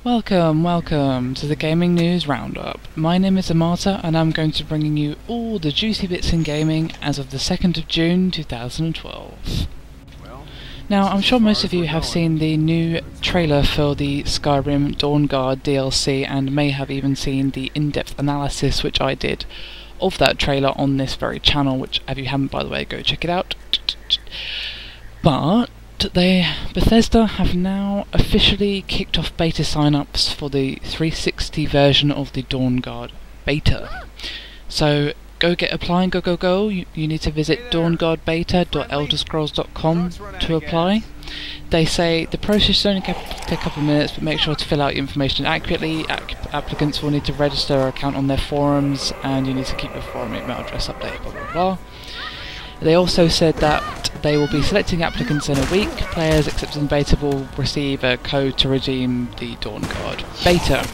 Welcome to the Gaming News Roundup. My name is Amata and I'm going to be bringing you all the juicy bits in gaming as of the 2nd of June 2012. Now, I'm sure most of you have seen the new trailer for the Skyrim Dawnguard DLC and may have even seen the in-depth analysis which I did of that trailer on this very channel, which if you haven't, by the way, go check it out. But Bethesda have now officially kicked off beta sign-ups for the 360 version of the Dawnguard beta. So go get applying, go. You need to visit dawnguardbeta.elderscrolls.com to apply. They say the process only take a couple of minutes, but make sure to fill out your information accurately. Applicants will need to register an account on their forums, and you need to keep your forum email address updated, blah blah blah. They also said that they will be selecting applicants in a week. Players accepted in beta will receive a code to redeem the Dawnguard beta.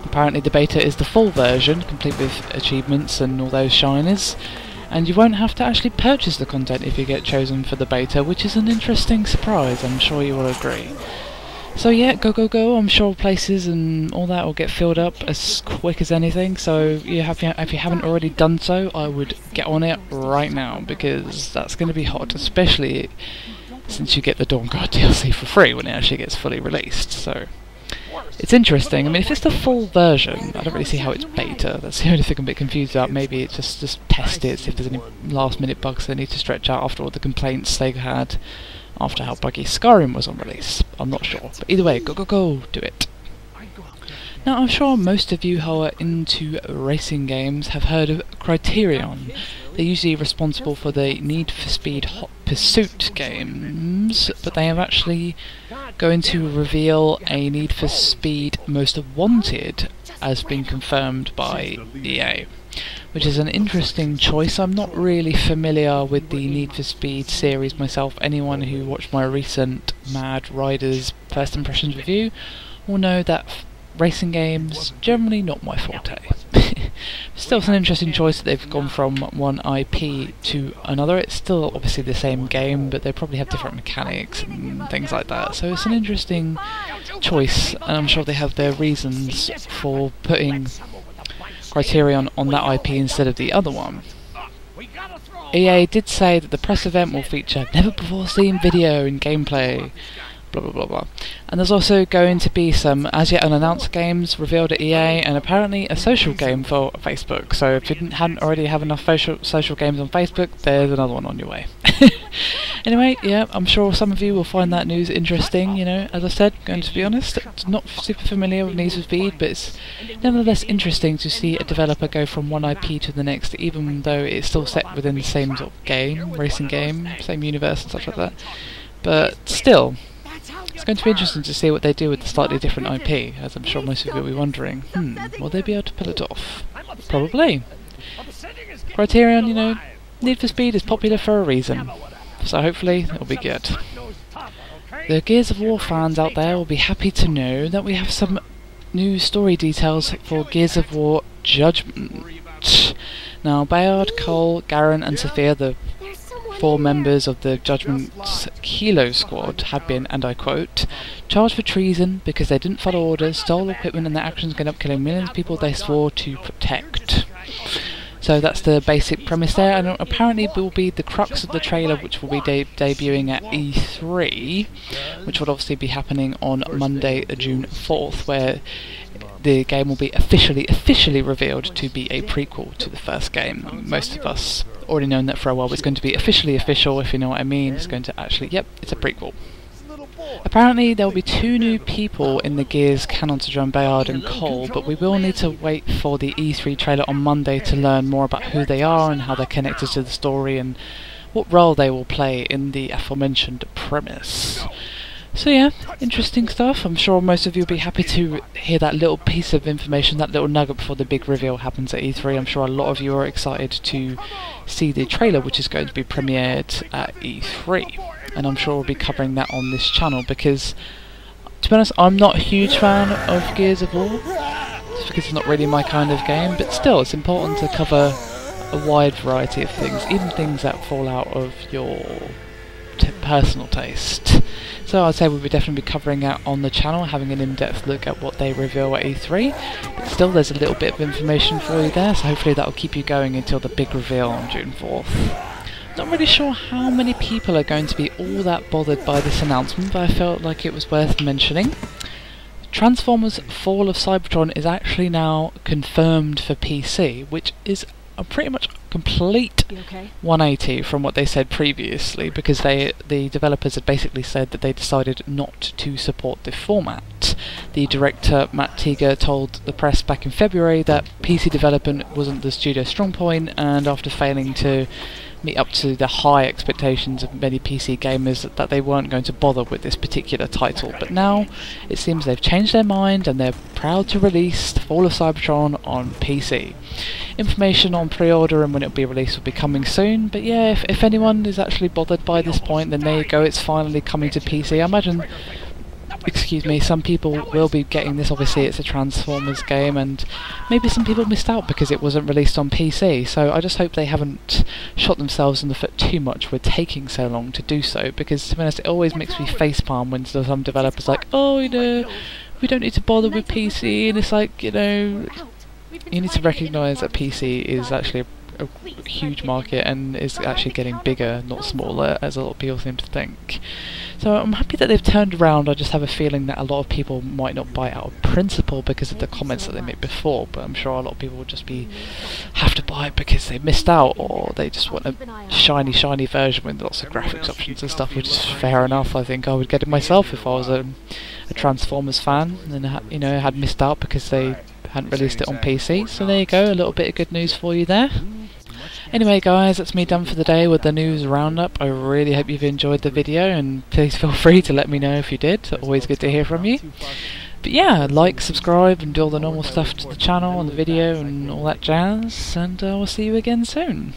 Apparently the beta is the full version, complete with achievements and all those shinies, and you won't have to actually purchase the content if you get chosen for the beta, which is an interesting surprise, I'm sure you will agree. So yeah, go, I'm sure places and all that will get filled up as quick as anything, so if you haven't already done so, I would get on it right now, because that's going to be hot, especially since you get the Dawnguard DLC for free when it actually gets fully released, so it's interesting. I mean, if it's the full version, I don't really see how it's beta. That's the only thing I'm a bit confused about. Maybe it's just test it, see if there's any last minute bugs they need to stretch out after all the complaints they had after how buggy Skyrim was on release. I'm not sure. But either way, go, do it. Now, I'm sure most of you who are into racing games have heard of Criterion. They're usually responsible for the Need for Speed Hot Pursuit games, but they are actually going to reveal a Need for Speed Most Wanted as being confirmed by EA, which is an interesting choice. I'm not really familiar with the Need for Speed series myself. Anyone who watched my recent Mad Riders First Impressions review will know that racing games generally not my forte. Still, it's an interesting choice that they've gone from one IP to another. It's still obviously the same game, but they probably have different mechanics and things like that. So it's an interesting choice, and I'm sure they have their reasons for putting Criterion on that IP instead of the other one. EA did say that the press event will feature never before seen video and gameplay, blah blah blah blah. And there's also going to be some as yet unannounced games revealed at EA, and apparently a social game for Facebook. So if you hadn't already have enough social games on Facebook, there's another one on your way. Anyway, yeah, I'm sure some of you will find that news interesting. You know, as I said, going to be honest, not super familiar with Need for Speed, but it's nevertheless interesting to see a developer go from one IP to the next, even though it's still set within the same sort of game, racing game, same universe and stuff like that. But still, it's going to be interesting to see what they do with the slightly different IP, as I'm sure most of you will be wondering, will they be able to pull it off? Probably. Criterion, you know, Need for Speed is popular for a reason, so hopefully it'll be good. The Gears of War fans out there will be happy to know that we have some new story details for Gears of War Judgment. Now, Bayard, Cole, Garen and Sophia, the 4 members of the Judgment's Kilo Squad, have been, and I quote, charged for treason because they didn't follow orders, stole equipment, and their actions ended up killing millions of people they swore to protect. So that's the basic premise there, and apparently it will be the crux of the trailer, which will be debuting at E3, which will obviously be happening on Monday, June 4th, where the game will be officially revealed to be a prequel to the first game. Most of us already known that for a while. It's going to be officially official, if you know what I mean. It's going to actually, yep, it's a prequel. Apparently there will be 2 new people in the Gears canon to join Bayard and Cole, but we will need to wait for the E3 trailer on Monday to learn more about who they are and how they're connected to the story and what role they will play in the aforementioned premise. So yeah, interesting stuff. I'm sure most of you will be happy to hear that little piece of information, that little nugget before the big reveal happens at E3. I'm sure a lot of you are excited to see the trailer, which is going to be premiered at E3. And I'm sure we'll be covering that on this channel because, to be honest, I'm not a huge fan of Gears of War, just because it's not really my kind of game, but still it's important to cover a wide variety of things, even things that fall out of your personal taste. So I'd say we would definitely be covering out on the channel, having an in-depth look at what they reveal at E3. But still, there's a little bit of information for you there, so hopefully that will keep you going until the big reveal on June 4th. Not really sure how many people are going to be all that bothered by this announcement, but I felt like it was worth mentioning. Transformers Fall of Cybertron is actually now confirmed for PC, which is a pretty much complete 180 from what they said previously, because the developers had basically said that they decided not to support the format. The director, Matt Tiger, told the press back in February that PC development wasn't the studio's strong point, and after failing to meet up to the high expectations of many PC gamers, that they weren't going to bother with this particular title. But now it seems they've changed their mind and they're proud to release Fall of Cybertron on PC. Information on pre-order and when it'll be released will be coming soon, but yeah, if anyone is actually bothered by this point, then there you go, it's finally coming to PC. I imagine, excuse me, some people will be getting this. Obviously it's a Transformers game, and maybe some people missed out because it wasn't released on PC, so I just hope they haven't shot themselves in the foot too much with taking so long to do so, because to be honest, it always makes me facepalm when some developers like, oh, you know, we don't need to bother with PC, and it's like, you know, you need to recognise that PC is actually a huge market and is actually getting bigger, not smaller, as a lot of people seem to think. So I'm happy that they've turned around. I just have a feeling that a lot of people might not buy it out of principle because of the comments that they made before, but I'm sure a lot of people will just have to buy it because they missed out, or they just want a shiny version with lots of graphics options and stuff, which is fair enough. I think I would get it myself if I was a Transformers fan and had missed out because they hadn't released it on PC. So there you go, a little bit of good news for you there. Anyway guys, that's me done for the day with the news roundup. I really hope you've enjoyed the video, and please feel free to let me know if you did. Always good to hear from you. But yeah, like, subscribe and do all the normal stuff to the channel and the video and all that jazz, and we'll see you again soon.